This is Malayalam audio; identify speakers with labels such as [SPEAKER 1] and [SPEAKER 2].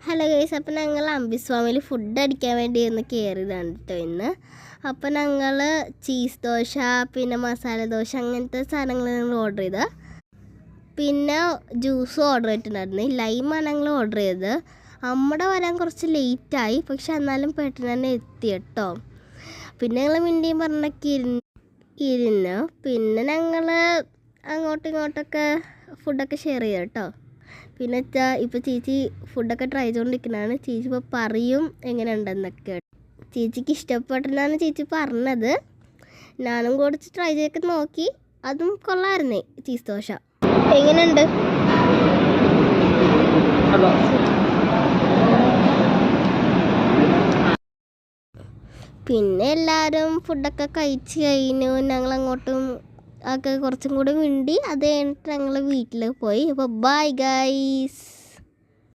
[SPEAKER 1] ഹലോ ഗൈസ്, അപ്പം ഞങ്ങൾ അമ്പിസ്വാമിയിൽ ഫുഡ് അടിക്കാൻ വേണ്ടി ഒന്ന് കയറിയതാണ് കേട്ടോ ഇന്ന്. അപ്പം ഞങ്ങൾ ചീസ് ദോശ, പിന്നെ മസാല ദോശ, അങ്ങനത്തെ സാധനങ്ങൾ ഞങ്ങൾ ഓർഡർ ചെയ്ത്. പിന്നെ ജ്യൂസും ഓർഡർ ചെയ്തിട്ടുണ്ടായിരുന്നു. ലൈമാണ് ഞങ്ങൾ ഓർഡർ ചെയ്തത്. നമ്മുടെ വരാൻ കുറച്ച് ലേറ്റായി, പക്ഷെ എന്നാലും പെട്ടെന്ന് തന്നെ എത്തി കേട്ടോ. പിന്നെ ഞങ്ങൾ മിണ്ടിയും പറഞ്ഞൊക്കെ ഇരുന്ന് പിന്നെ ഞങ്ങൾ അങ്ങോട്ടും ഇങ്ങോട്ടൊക്കെ ഫുഡൊക്കെ ഷെയർ ചെയ്തു കേട്ടോ. പിന്നെ ഇപ്പോൾ ചേച്ചി ഫുഡൊക്കെ ട്രൈ ചെയ്തുകൊണ്ടിരിക്കുന്നതാണ്. ചേച്ചി ഇപ്പോൾ പറയും എങ്ങനെ ഉണ്ടെന്നൊക്കെ. ചേച്ചിക്ക് ഇഷ്ടപ്പെട്ടെന്നാണ് ചേച്ചി പറഞ്ഞത്. ഞാനും കുറച്ച് ട്രൈ ചെയ്തൊക്കെ നോക്കി, അതും കൊള്ളായിരുന്നേ. ചീസ് ദോശ എങ്ങനെയുണ്ട്? പിന്നെ എല്ലാവരും ഫുഡൊക്കെ കഴിച്ച് കഴിഞ്ഞു. ഞങ്ങൾ അങ്ങോട്ടും ഒക്കെ കുറച്ചും കൂടി മിണ്ടി. അത് കഴിഞ്ഞിട്ട് ഞങ്ങൾ വീട്ടിൽ പോയി. അപ്പോൾ ബൈ ഗൈസ്.